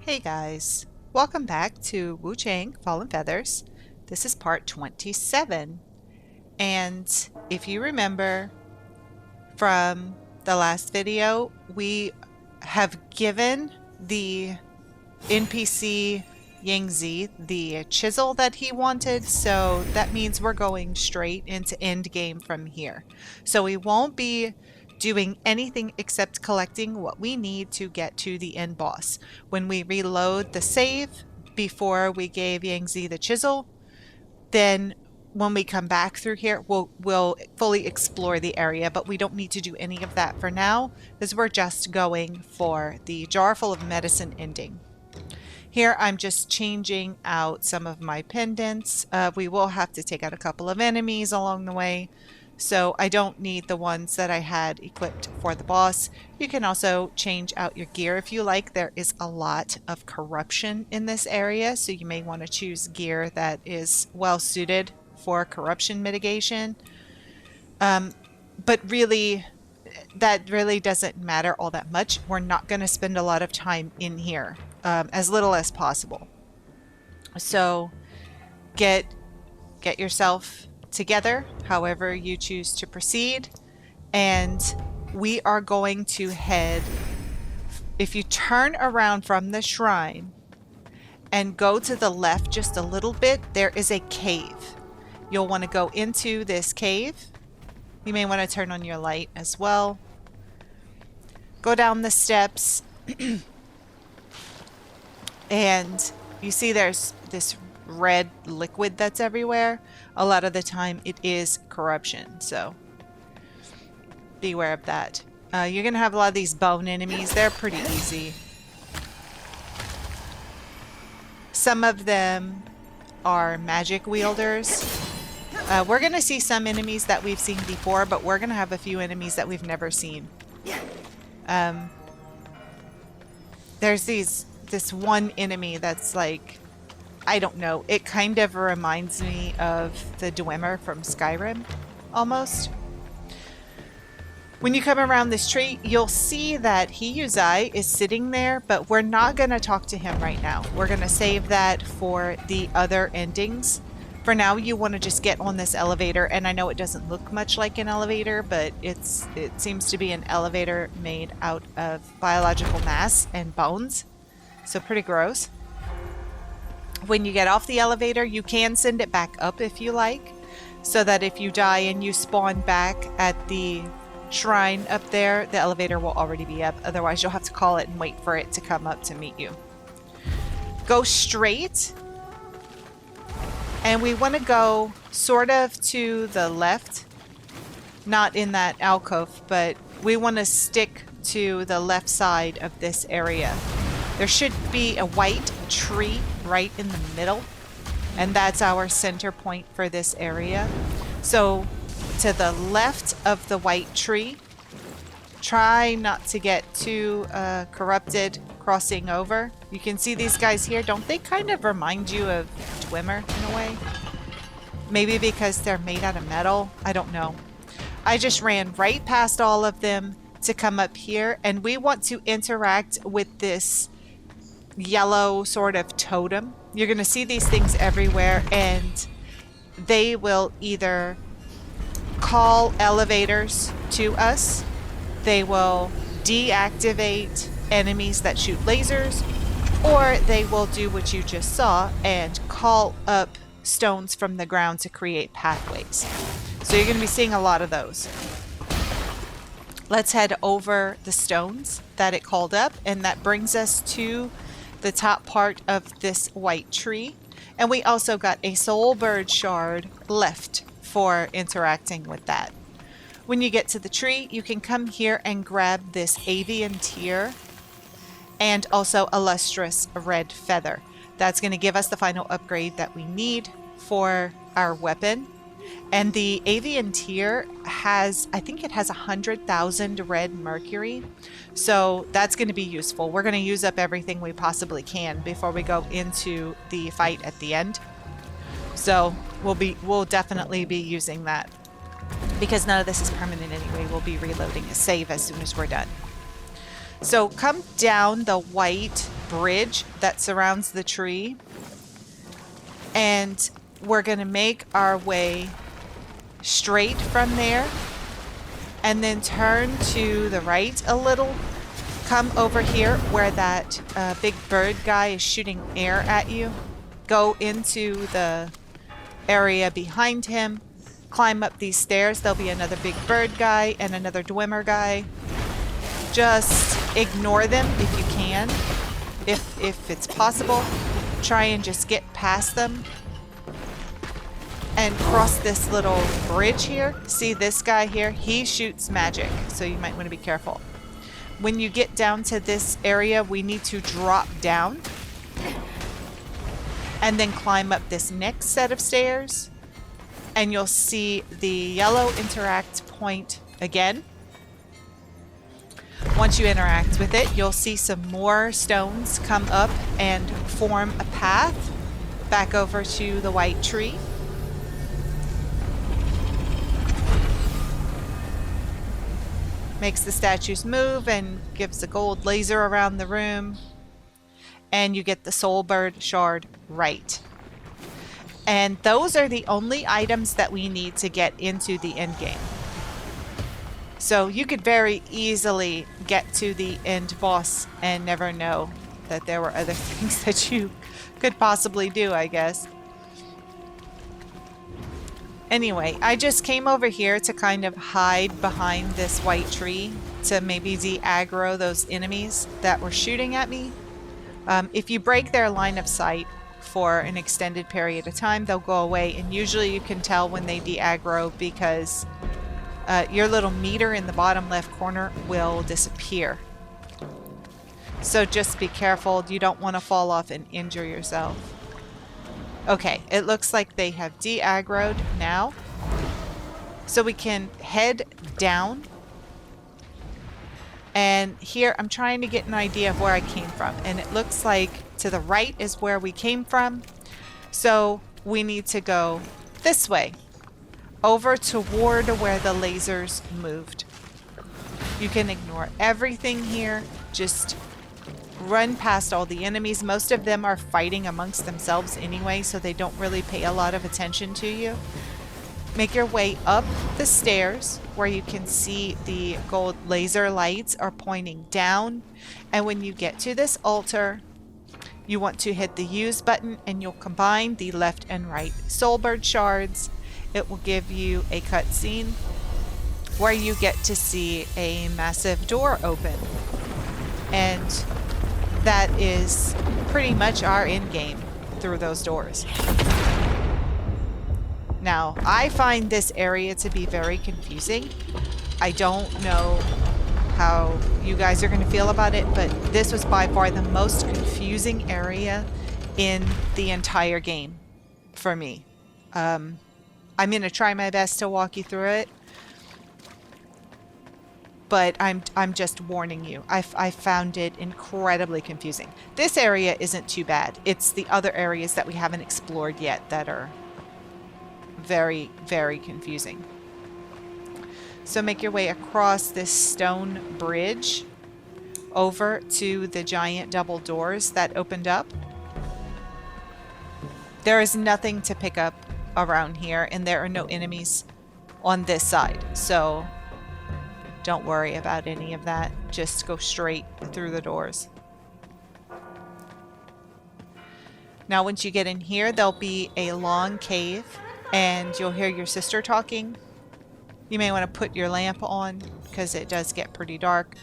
Hey guys, welcome back to Wuchang Fallen Feathers. This is part 27, and if you remember from the last video, we have given the NPC Yangzi the chisel that he wanted, so that means we're going straight into end game from here. So we won't be doing anything except collecting what we need to get to the end boss. When we reload the save before we gave Yangzi the chisel, then when we come back through here, we'll fully explore the area, but we don't need to do any of that for now because we're just going for the Jarful of Medicine ending. Here I'm just changing out some of my pendants. We will have to take out a couple of enemies along the way, so I don't need the ones that I had equipped for the boss. You can also change out your gear if you like. There is a lot of corruption in this area, so you may want to choose gear that is well suited for corruption mitigation. But really, that really doesn't matter all that much. We're not going to spend a lot of time in here, as little as possible. So get yourself together however you choose to proceed, and we are going to head, if you turn around from the shrine and go to the left just a little bit, there is a cave. You'll want to go into this cave. You may want to turn on your light as well. Go down the steps and you see there's this red liquid that's everywhere. A lot of the time it is corruption, so beware of that. You're gonna have a lot of these bone enemies. They're pretty easy. Some of them are magic wielders. We're gonna see some enemies that we've seen before, but we're gonna have a few enemies that we've never seen. There's this one enemy that's like, I don't know, it kind of reminds me of the Dwemer from Skyrim, almost. When you come around this tree, you'll see that Xuanyangzi is sitting there, but we're not going to talk to him right now. We're going to save that for the other endings. For now, you want to just get on this elevator, and I know it doesn't look much like an elevator, but it seems to be an elevator made out of biological mass and bones, so pretty gross. When you get off the elevator, you can send it back up if you like, so that if you die and you spawn back at the shrine up there, the elevator will already be up. Otherwise, you'll have to call it and wait for it to come up to meet you. Go straight, and we want to go sort of to the left, not in that alcove, but we want to stick to the left side of this area. There should be a white tree right in the middle, and that's our center point for this area. So to the left of the white tree, try not to get too corrupted crossing over. You can see these guys here. Don't they kind of remind you of Dwemer in a way? Maybe because they're made out of metal. I don't know. I just ran right past all of them to come up here, and we want to interact with this yellow sort of totem. You're going to see these things everywhere, and they will either call elevators to us, they will deactivate enemies that shoot lasers, or they will do what you just saw and call up stones from the ground to create pathways. So you're going to be seeing a lot of those. Let's head over the stones that it called up, and that brings us to the top part of this white tree. And we also got a Solbird shard left for interacting with that. When you get to the tree, you can come here and grab this avian tear and also a lustrous red feather. That's going to give us the final upgrade that we need for our weapon. And the avian tear has, I think it has 100,000 red mercury. So that's going to be useful. We're going to use up everything we possibly can before we go into the fight at the end. So we'll definitely be using that. Because none of this is permanent anyway, we'll be reloading a save as soon as we're done. So come down the white bridge that surrounds the tree. And we're going to make our way straight from there. And then turn to the right a little. Come over here where that big bird guy is shooting air at you. Go into the area behind him. Climb up these stairs. There'll be another big bird guy and another Dwemer guy. Just ignore them if you can. If it's possible. Try and just get past them. And cross this little bridge here. See this guy here? He shoots magic, so you might want to be careful. When you get down to this area, we need to drop down. And then climb up this next set of stairs. And you'll see the yellow interact point again. Once you interact with it, you'll see some more stones come up and form a path back over to the white tree. Makes the statues move and gives a gold laser around the room. And you get the Solbird shard right. And those are the only items that we need to get into the end game. So you could very easily get to the end boss and never know that there were other things that you could possibly do, I guess. Anyway, I just came over here to kind of hide behind this white tree to maybe de-aggro those enemies that were shooting at me. If you break their line of sight for an extended period of time, they'll go away, and usually you can tell when they de-aggro because your little meter in the bottom left corner will disappear. So just be careful. You don't want to fall off and injure yourself. Okay, it looks like they have de-aggroed now. So we can head down. And here I'm trying to get an idea of where I came from. And it looks like to the right is where we came from. So we need to go this way. Over toward where the lasers moved. You can ignore everything here. Just run past all the enemies. Most of them are fighting amongst themselves anyway, so they don't really pay a lot of attention to you. Make your way up the stairs where you can see the gold laser lights are pointing down. And when you get to this altar, you want to hit the use button and you'll combine the left and right Solbird shards. It will give you a cutscene where you get to see a massive door open. And that is pretty much our end game through those doors. Now, I find this area to be very confusing. I don't know how you guys are going to feel about it, but this was by far the most confusing area in the entire game for me. I'm going to try my best to walk you through it. But I'm just warning you. I found it incredibly confusing. This area isn't too bad. It's the other areas that we haven't explored yet that are very, very confusing. So make your way across this stone bridge over to the giant double doors that opened up. There is nothing to pick up around here, and there are no enemies on this side. So don't worry about any of that. Just go straight through the doors. Now, once you get in here, there'll be a long cave, and you'll hear your sister talking. You may want to put your lamp on, because it does get pretty dark.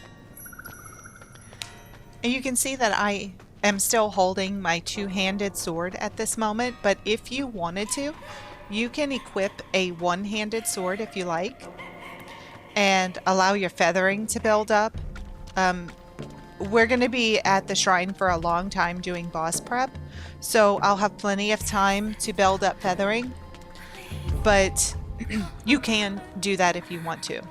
And you can see that I am still holding my two-handed sword at this moment, but if you wanted to, you can equip a one-handed sword if you like. And allow your feathering to build up. We're going to be at the shrine for a long time doing boss prep, so I'll have plenty of time to build up feathering, but you can do that if you want to.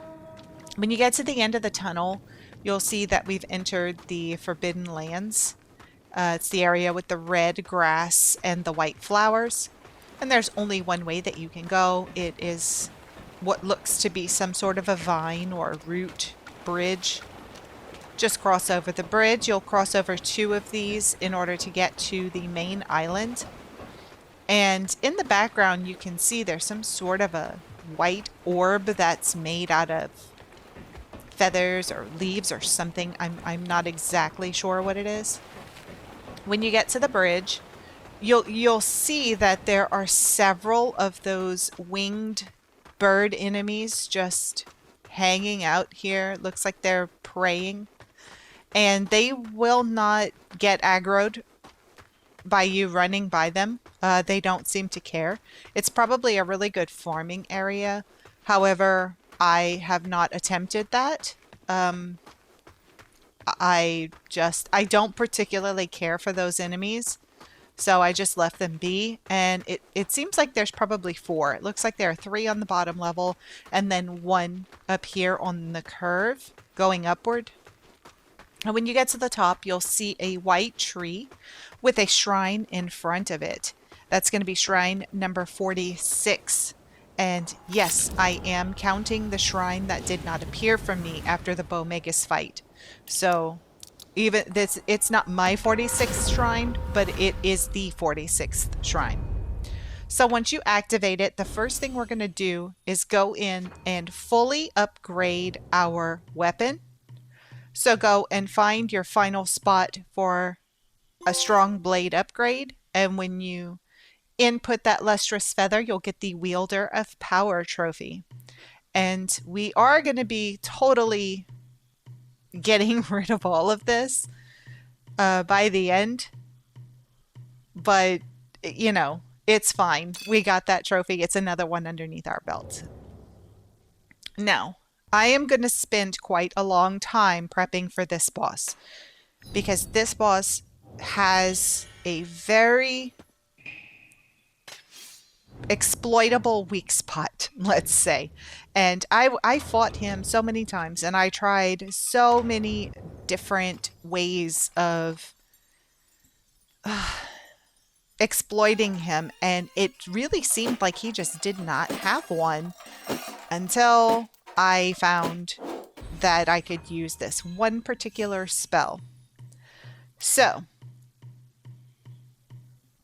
When you get to the end of the tunnel, you'll see that we've entered the Forbidden Lands. It's the area with the red grass and the white flowers, and there's only one way that you can go. It is what looks to be some sort of a vine or a root bridge. just cross over the bridge. You'll cross over 2 of these in order to get to the main island. And in the background, you can see there's some sort of a white orb that's made out of feathers or leaves or something. I'm not exactly sure what it is. When you get to the bridge, you'll see that there are several of those winged bird enemies just hanging out here. It looks like they're praying. And they will not get aggroed by you running by them. They don't seem to care. It's probably a really good farming area. However, I have not attempted that. I don't particularly care for those enemies. So I just left them be, and it seems like there's probably 4. It looks like there are 3 on the bottom level, and then 1 up here on the curve going upward. And when you get to the top, you'll see a white tree with a shrine in front of it. That's going to be shrine number 46. And yes, I am counting the shrine that did not appear from me after the Bomegas fight. So even this, it's not my 46th shrine, but it is the 46th shrine. So once you activate it, the first thing we're going to do is go in and fully upgrade our weapon. So go and find your final spot for a strong blade upgrade. And when you input that lustrous feather, you'll get the Wielder of Power trophy. And we are going to be totally getting rid of all of this by the end, but you know, it's fine. We got that trophy. It's another one underneath our belt. Now, I am going to spend quite a long time prepping for this boss, because this boss has a very exploitable weak spot, let's say. And I fought him so many times, and I tried so many different ways of exploiting him, and it really seemed like he just did not have one until I found that I could use this one particular spell. So,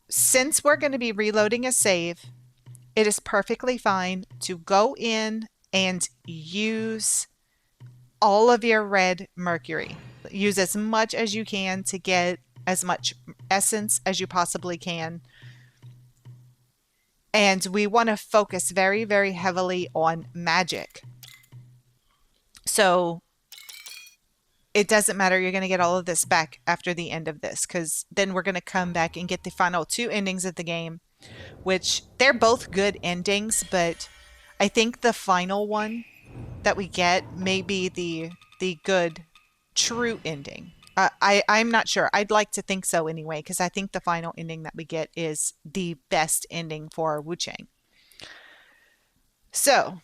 since we're going to be reloading a save, it is perfectly fine to go in and use all of your red mercury. Use as much as you can to get as much essence as you possibly can. And we want to focus very, very heavily on magic. So it doesn't matter. You're going to get all of this back after the end of this, because then we're going to come back and get the final 2 endings of the game, which they're both good endings, but I think the final one that we get may be the good, true ending. I'm not sure. I'd like to think so anyway, because I think the final ending that we get is the best ending for Wuchang. So,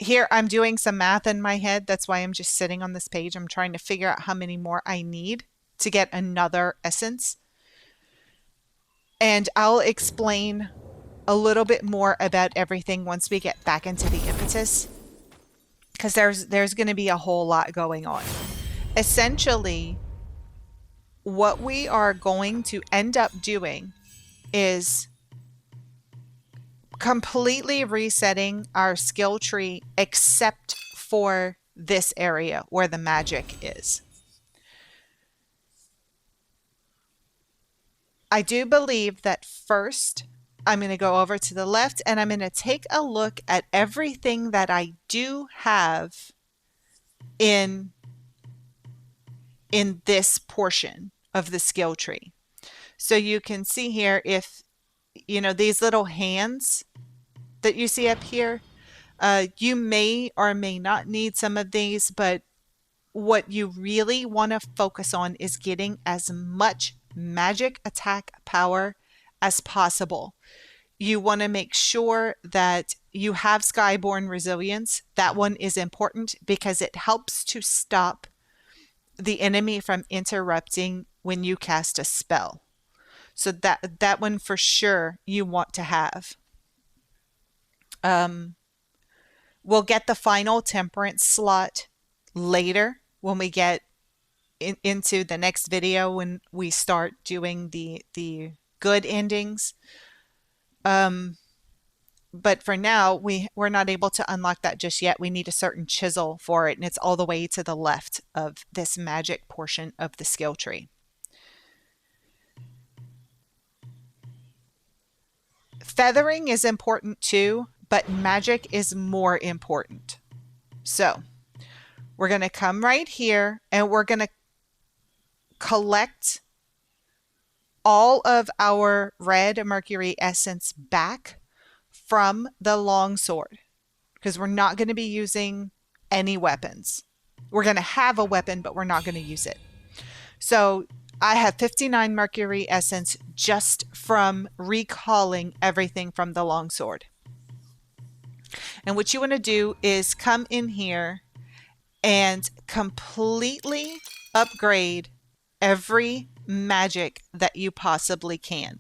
here I'm doing some math in my head. That's why I'm just sitting on this page. I'm trying to figure out how many more I need to get another essence. And I'll explain a little bit more about everything once we get back into the impetus, because there's going to be a whole lot going on. Essentially, what we are going to end up doing is completely resetting our skill tree except for this area where the magic is. I do believe that first I'm going to go over to the left and I'm going to take a look at everything that I do have in this portion of the skill tree. So you can see here, if you know these little hands that you see up here, you may or may not need some of these, but what you really want to focus on is getting as much magic attack power as possible. You want to make sure that you have Skyborn Resilience. That one is important because it helps to stop the enemy from interrupting when you cast a spell. So that one for sure you want to have. We'll get the final temperance slot later when we get into the next video, when we start doing the good endings. But for now, we're not able to unlock that just yet. We need a certain chisel for it, and it's all the way to the left of this magic portion of the skill tree. Feathering is important too, but magic is more important. So we're going to come right here and we're going to collect all of our red mercury essence back from the longsword, because we're not going to be using any weapons. We're going to have a weapon, but we're not going to use it. So I have 59 mercury essence just from recalling everything from the longsword. And what you want to do is come in here and completely upgrade every magic that you possibly can.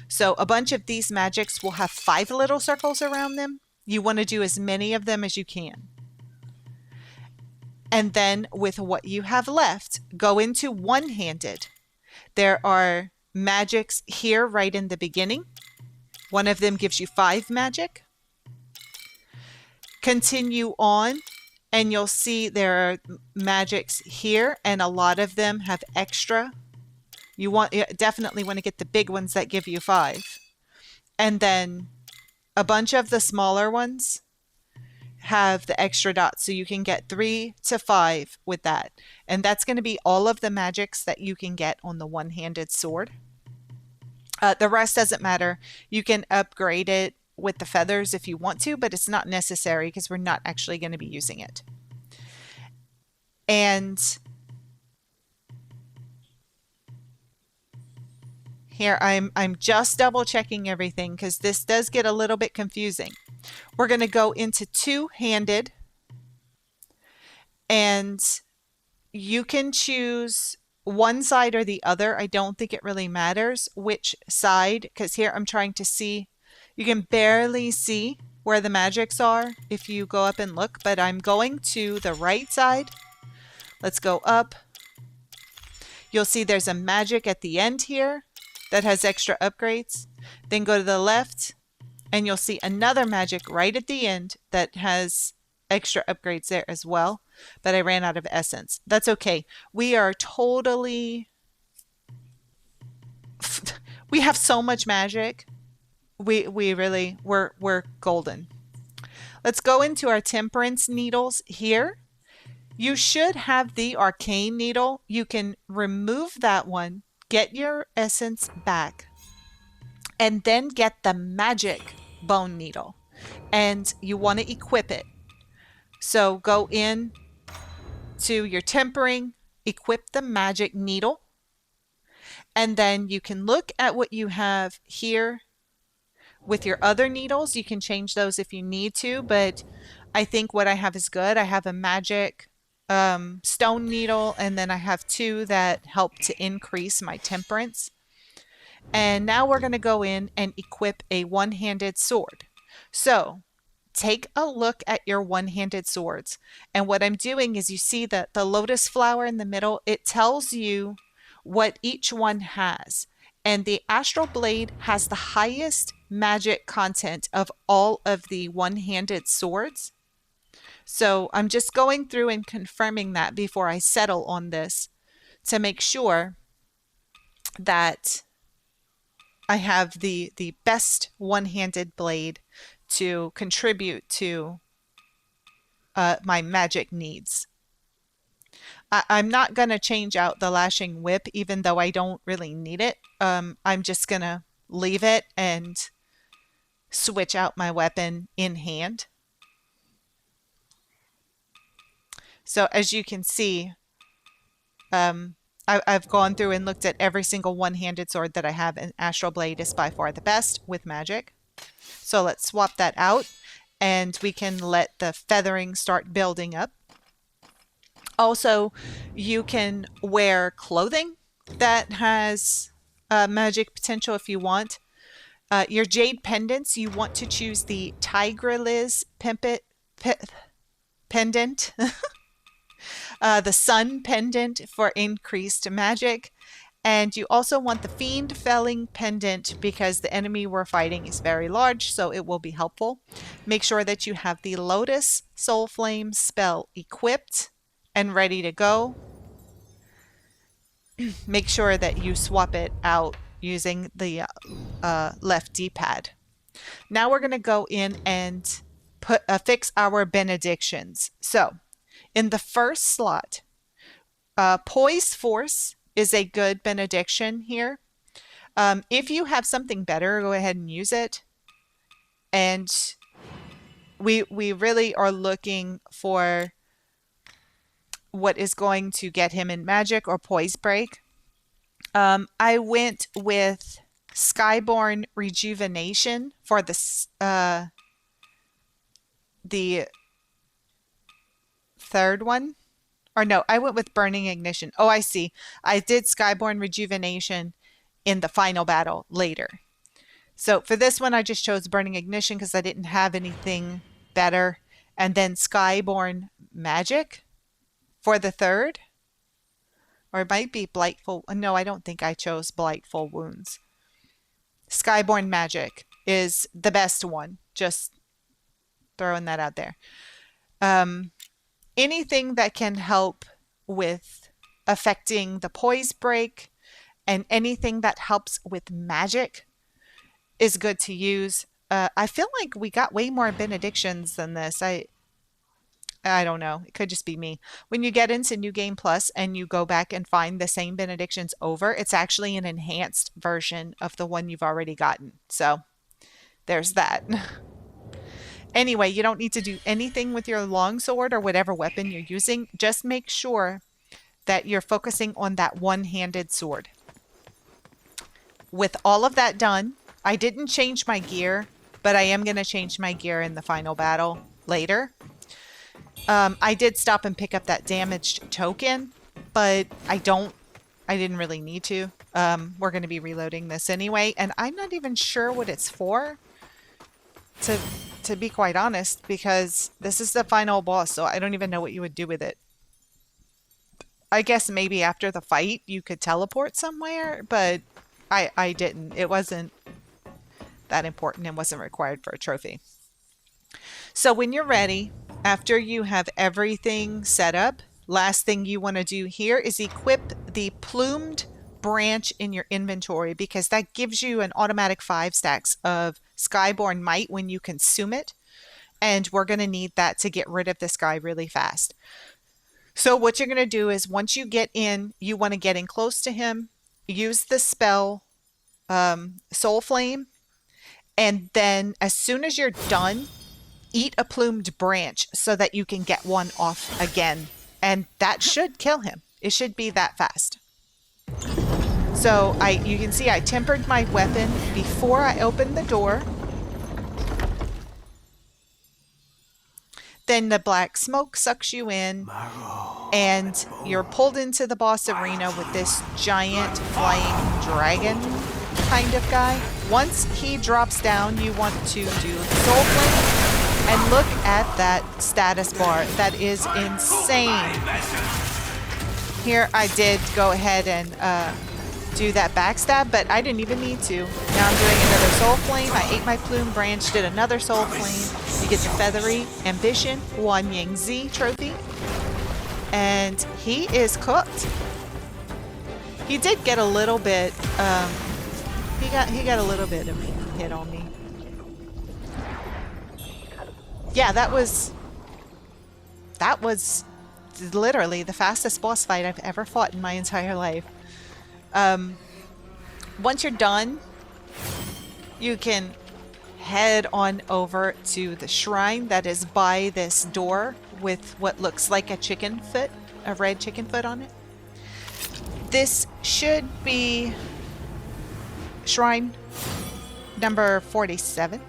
So a bunch of these magics will have 5 little circles around them. You want to do as many of them as you can. And then with what you have left, go into one-handed. There are magics here right in the beginning. One of them gives you 5 magic. Continue on and you'll see there are magics here, and a lot of them have extra. You definitely want to get the big ones that give you 5. And then a bunch of the smaller ones have the extra dots, so you can get 3 to 5 with that. And that's going to be all of the magics that you can get on the one-handed sword. The rest doesn't matter. You can upgrade it with the feathers if you want to, but it's not necessary because we're not actually going to be using it. And here I'm just double checking everything because this does get a little bit confusing. We're going to go into two-handed, and you can choose one side or the other. I don't think it really matters which side, because here I'm trying to see. You can barely see where the magics are if you go up and look, but I'm going to the right side. Let's go up. You'll see there's a magic at the end here that has extra upgrades. Then go to the left and you'll see another magic right at the end that has extra upgrades there as well. But I ran out of essence. That's okay. We are totally... we have so much magic. We're golden. Let's go into our temperance needles here. You should have the arcane needle. You can remove that one, get your essence back, and then get the magic bone needle. And you want to equip it. So go in to your tempering, equip the magic needle, and then you can look at what you have here with your other needles. You can change those if you need to, but I think what I have is good. I have a magic stone needle, and then I have 2 that help to increase my temperance. And now we're going to go in and equip a one-handed sword. So take a look at your one-handed swords. And what I'm doing is, you see that the lotus flower in the middle, it tells you what each one has. And the astral blade has the highest magic content of all of the one-handed swords. So I'm just going through and confirming that before I settle on this to make sure that I have the best one-handed blade to contribute to my magic needs. I'm not going to change out the lashing whip, even though I don't really need it. I'm just going to leave it and switch out my weapon in hand. So as you can see, I've gone through and looked at every single one-handed sword that I have, and Astral Blade is by far the best with magic. So let's swap that out, and we can let the feathering start building up. Also, you can wear clothing that has magic potential if you want. Your jade pendants, you want to choose the Tigreliz pendant. The Sun Pendant for increased magic. And you also want the Fiend Felling Pendant because the enemy we're fighting is very large, so it will be helpful. Make sure that you have the Lotus Soul Flame spell equipped and ready to go. Make sure that you swap it out using the left D-pad. Now we're going to go in and fix our benedictions. So in the first slot, Poise Force is a good benediction here. If you have something better, go ahead and use it. And we really are looking for what is going to get him in magic or poise break. I went with Skyborn Rejuvenation for the third one. Or no, I went with Burning Ignition. Oh, I see. I did Skyborn Rejuvenation in the final battle later. So for this one, I just chose Burning Ignition because I didn't have anything better. And then Skyborn Magic for the third. Or it might be Blightful. No, I don't think I chose Blightful Wounds. Skyborn Magic is the best one. Just throwing that out there. Anything that can help with affecting the poise break and anything that helps with magic is good to use. I feel like we got way more benedictions than this. I don't know. It could just be me. When you get into New Game Plus and you go back and find the same benedictions over, it's actually an enhanced version of the one you've already gotten. So there's that. Anyway, you don't need to do anything with your longsword or whatever weapon you're using. Just make sure that you're focusing on that one-handed sword. With all of that done, I didn't change my gear, but I am going to change my gear in the final battle later. I did stop and pick up that damaged token, but I didn't really need to. We're going to be reloading this anyway, and I'm not even sure what it's for, to be quite honest, because this is the final boss, so I don't even know what you would do with it. I guess maybe after the fight you could teleport somewhere, but I didn't. It wasn't that important and wasn't required for a trophy. So when you're ready, after you have everything set up, last thing you want to do here is equip the plumed branch in your inventory, because that gives you an automatic 5 stacks of Skyborn Might when you consume it, and we're going to need that to get rid of this guy really fast. So what you're going to do is once you get in, you want to get in close to him, use the spell Soul Flame, and then as soon as you're done, eat a plumed branch so that you can get one off again, and that should kill him. It should be that fast. So you can see I tempered my weapon before I opened the door. Then the black smoke sucks you in, and you're pulled into the boss arena with this giant flying dragon kind of guy. Once he drops down, you want to do Soul Flame, and look at that status bar. That is insane. Here I did go ahead and do that backstab, but I didn't even need to. Now I'm doing another Soul Flame. I ate my plume branch, did another Soul Flame. You get the Feathery Ambition Xuanyangzi trophy, and he is cooked. He did get a little bit. He got a little bit of hit on me. Yeah, that was literally the fastest boss fight I've ever fought in my entire life. Once you're done, you can head on over to the shrine that is by this door with what looks like a chicken foot, a red chicken foot on it. This should be shrine number 47.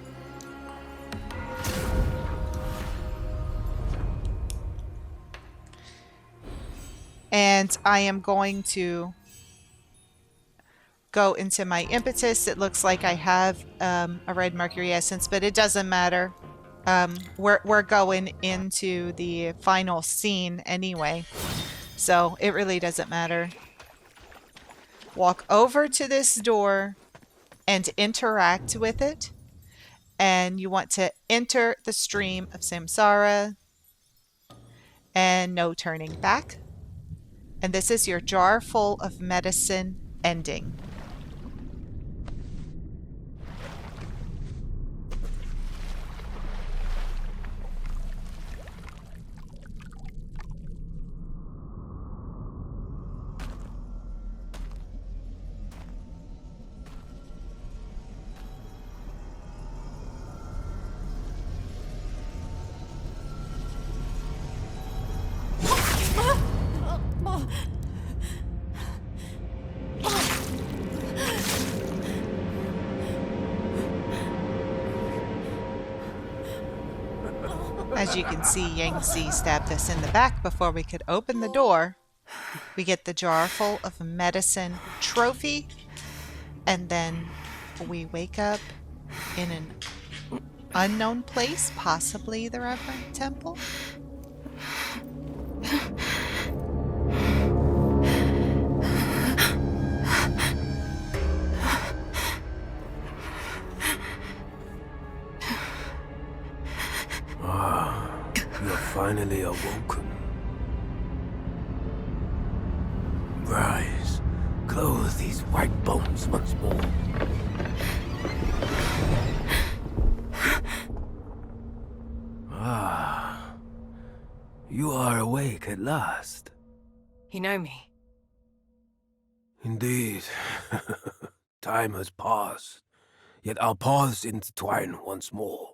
And I am going to go into my impetus. It looks like I have a red mercury essence, but it doesn't matter. we're going into the final scene anyway, so it really doesn't matter. Walk over to this door and interact with it, and you want to enter the stream of samsara and no turning back. And this is your Jarful of Medicine ending. As you can see, Yangzi stabbed us in the back before we could open the door. We get the Jarful of Medicine trophy, and then we wake up in an unknown place, possibly the Reverend Temple. You're finally awoken. Rise, clothe these white bones once more. You are awake at last. You know me. Indeed. Time has passed, yet our paths intertwine once more.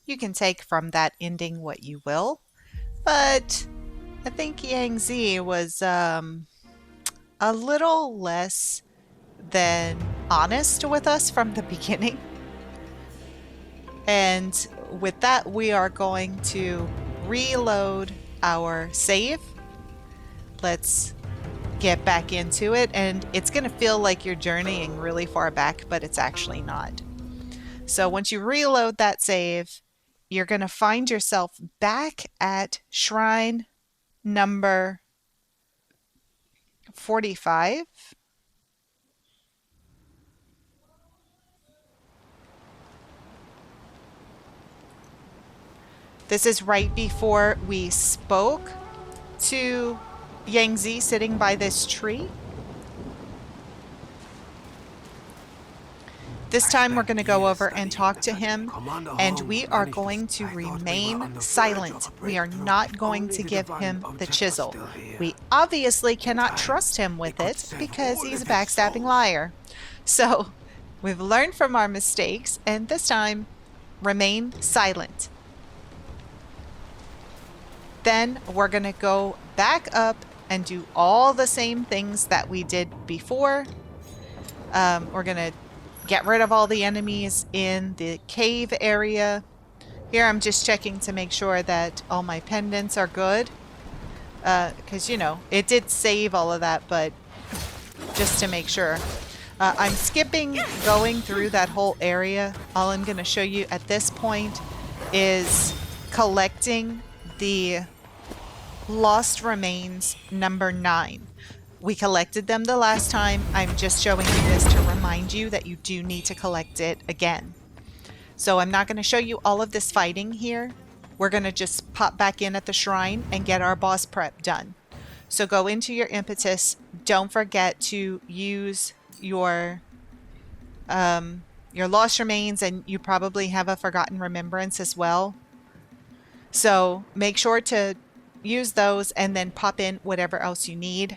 You can take from that ending what you will, but I think Yangzi was a little less than honest with us from the beginning. And with that, we are going to reload our save. Let's get back into it, and it's going to feel like you're journeying really far back, but it's actually not. So once you reload that save, you're going to find yourself back at shrine number 45. This is right before we spoke to Yangzi sitting by this tree. This time we're going to go over and talk to him, and we are going to remain silent. We are not going to give him the chisel. We obviously cannot trust him with it because he's a backstabbing liar. So we've learned from our mistakes, and this time remain silent. Then we're going to go back up and do all the same things that we did before. We're going to get rid of all the enemies in the cave area. Here I'm just checking to make sure that all my pendants are good. Because, you know, it did save all of that, but just to make sure. I'm skipping going through that whole area. All I'm going to show you at this point is collecting the Lost Remains number 9. We collected them the last time. I'm just showing you this to remind you that you do need to collect it again. So I'm not going to show you all of this fighting here. We're going to just pop back in at the shrine and get our boss prep done. So go into your impetus. Don't forget to use your Lost Remains, and you probably have a Forgotten Remembrance as well. So make sure to use those and then pop in whatever else you need.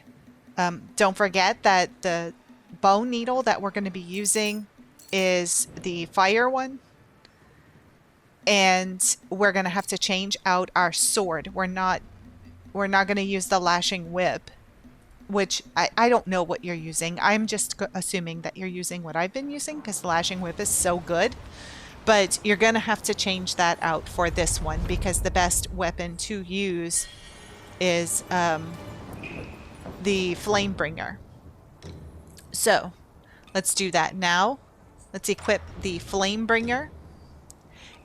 Don't forget that the bone needle that we're going to be using is the fire one. And we're going to have to change out our sword. We're not going to use the lashing whip, which I don't know what you're using. I'm just assuming that you're using what I've been using because the lashing whip is so good. But you're going to have to change that out for this one because the best weapon to use is the Flamebringer. So let's do that now. Let's equip the Flamebringer.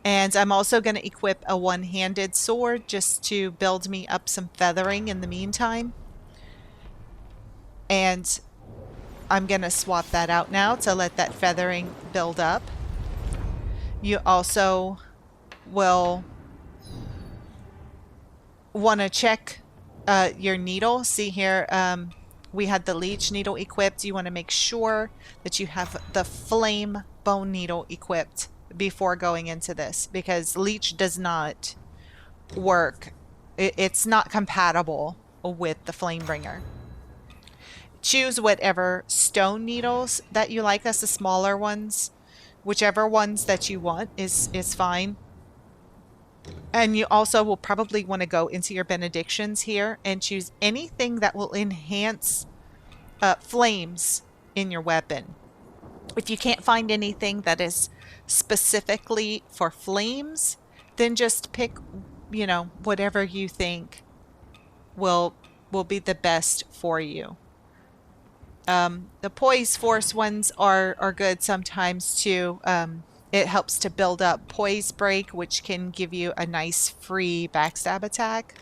And I'm also going to equip a one-handed sword just to build me up some feathering in the meantime. And I'm going to swap that out now to let that feathering build up. You also will want to check your needle. See here, we had the leech needle equipped. You want to make sure that you have the flame bone needle equipped before going into this, because leech does not work. It's not compatible with the Flamebringer. Choose whatever stone needles that you like. That's the smaller ones. Whichever ones that you want is fine. And you also will probably want to go into your benedictions here and choose anything that will enhance flames in your weapon. If you can't find anything that is specifically for flames, then just pick, you know, whatever you think will be the best for you. The poise force ones are good sometimes too. It helps to build up poise break, which can give you a nice free backstab attack.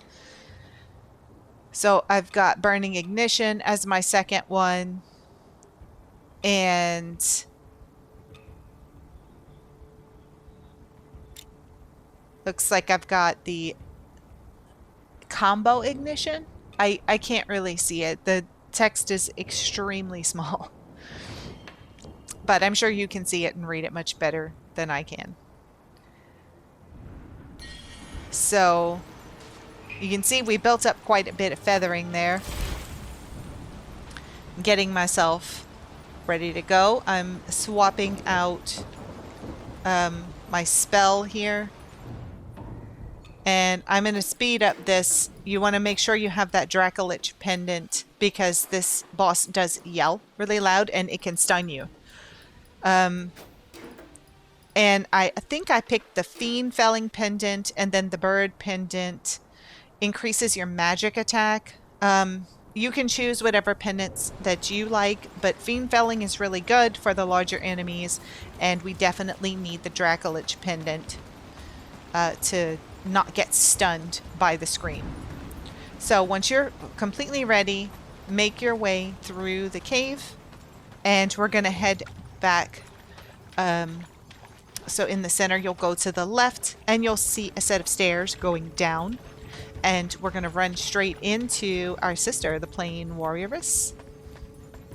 So I've got burning ignition as my second one, and looks like I've got the combo ignition. I can't really see it. The text is extremely small, but I'm sure you can see it and read it much better than I can. So you can see we built up quite a bit of feathering there. Getting myself ready to go. I'm swapping out my spell here. And I'm going to speed up this. You want to make sure you have that Dracolich pendant, because this boss does yell really loud and it can stun you. And I think I picked the Fiend Felling pendant, and then the Bird pendant increases your magic attack. You can choose whatever pendants that you like, but Fiend Felling is really good for the larger enemies, and we definitely need the Dracolich pendant to not get stunned by the scream. So once you're completely ready, make your way through the cave, and we're going to head back. So in the center, you'll go to the left, and you'll see a set of stairs going down, and we're going to run straight into our sister, the plain Warrioress.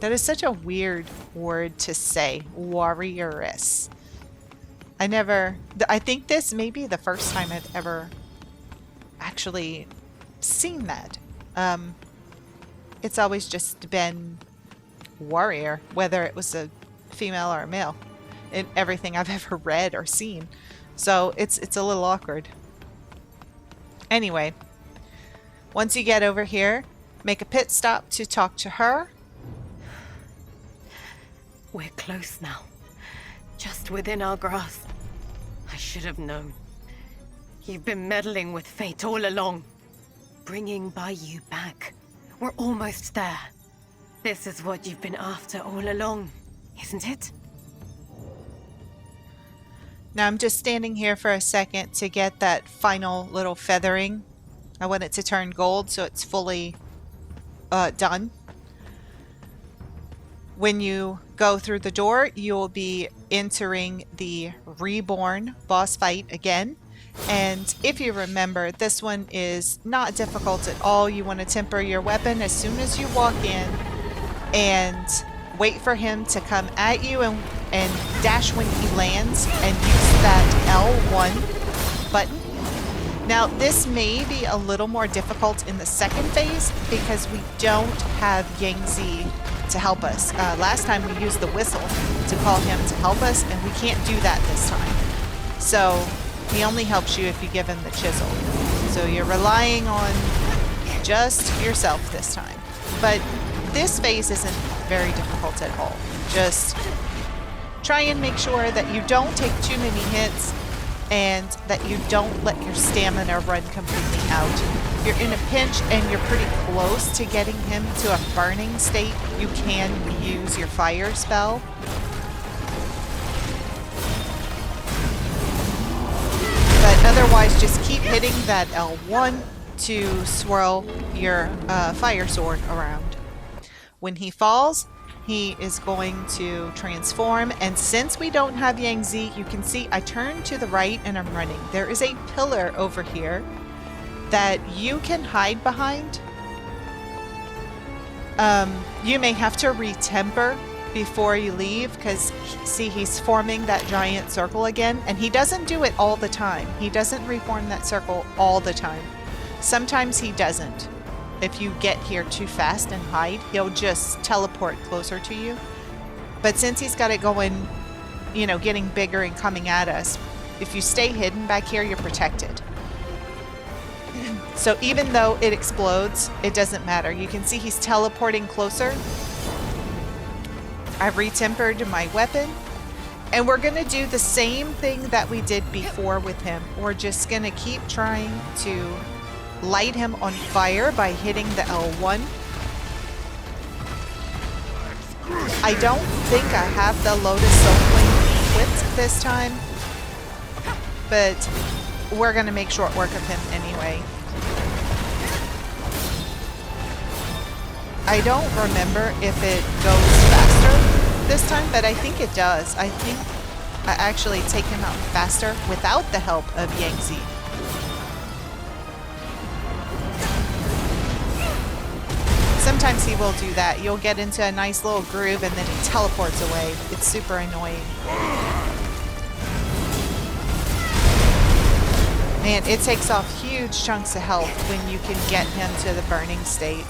That is such a weird word to say, Warrioress. I think this may be the first time I've ever actually seen that. It's always just been warrior, whether it was a female or a male, in everything I've ever read or seen. So it's a little awkward. Anyway, once you get over here, make a pit stop to talk to her. We're close now. Just within our grasp. I should have known. You've been meddling with fate all along. Bringing Bayou back. We're almost there. This is what you've been after all along, isn't it? Now I'm just standing here for a second to get that final little feathering. I want it to turn gold so it's fully done. When you go through the door, you'll be entering the Reborn boss fight again. And if you remember, this one is not difficult at all. You want to temper your weapon as soon as you walk in and wait for him to come at you and dash when he lands and use that L1 button. Now, this may be a little more difficult in the second phase because we don't have Yangzi to help us. Last time we used the whistle to call him to help us, and we can't do that this time. So he only helps you if you give him the chisel. So you're relying on just yourself this time. But this phase isn't very difficult at all. Just try and make sure that you don't take too many hits and that you don't let your stamina run completely out. If you're in a pinch and you're pretty close to getting him to a burning state, you can use your fire spell. Otherwise, just keep hitting that L1 to swirl your fire sword around. When he falls, he is going to transform, and since we don't have Yangzi, you can see I turned to the right and I'm running. There is a pillar over here that you can hide behind. You may have to retemper before you leave, because see, he's forming that giant circle again, and he doesn't do it all the time. He doesn't reform that circle all the time. Sometimes he doesn't. If you get here too fast and hide, he'll just teleport closer to you. But since he's got it going, you know, getting bigger and coming at us, if you stay hidden back here, you're protected. So even though it explodes, it doesn't matter. You can see he's teleporting closer. I've retempered my weapon. And we're going to do the same thing that we did before with him. We're just going to keep trying to light him on fire by hitting the L1. I don't think I have the Lotus Soul Flame equipped this time, but we're going to make short work of him anyway. I don't remember if it goes faster this time, but I think it does. I think I actually take him out faster without the help of Yangzi. Sometimes he will do that. You'll get into a nice little groove and then he teleports away. It's super annoying. Man, it takes off huge chunks of health when you can get him to the burning state.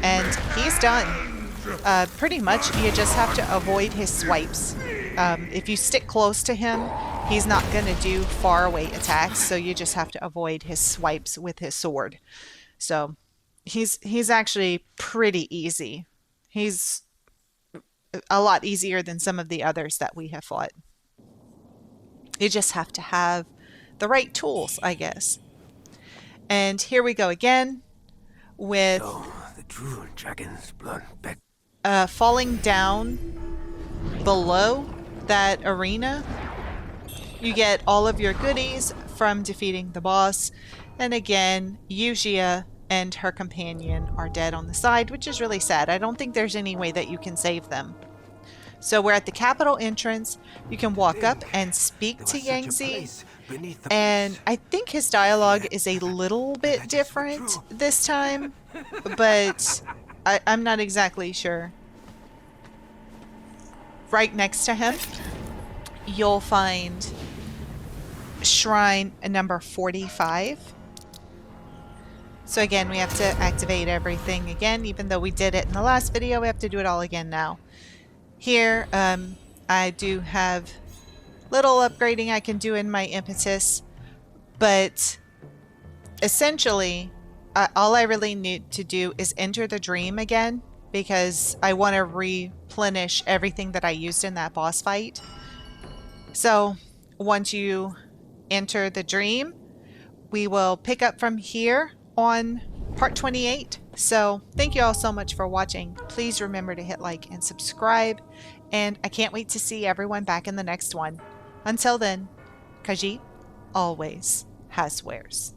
And he's done. Pretty much, you just have to avoid his swipes. If you stick close to him, he's not going to do far away attacks, so you just have to avoid his swipes with his sword. So he's actually pretty easy. He's a lot easier than some of the others that we have fought. You just have to have the right tools, I guess. And here we go again with the true dragon's blood back. Falling down below that arena. You get all of your goodies from defeating the boss. And again, Yuxia and her companion are dead on the side, which is really sad. I don't think there's any way that you can save them. So we're at the capital entrance. You can walk up and speak to Yangzi. And I think his dialogue is a little bit different this time, but I'm not exactly sure. Right next to him, you'll find shrine number 45. So again, we have to activate everything again. Even though we did it in the last video, we have to do it all again now. Here, I do have little upgrading I can do in my impetus, but essentially, all I really need to do is enter the dream again, because I want to replenish everything that I used in that boss fight. So once you enter the dream, we will pick up from here on part 28. So thank you all so much for watching. Please remember to hit like and subscribe, and I can't wait to see everyone back in the next one. Until then, Khajiit always has wares.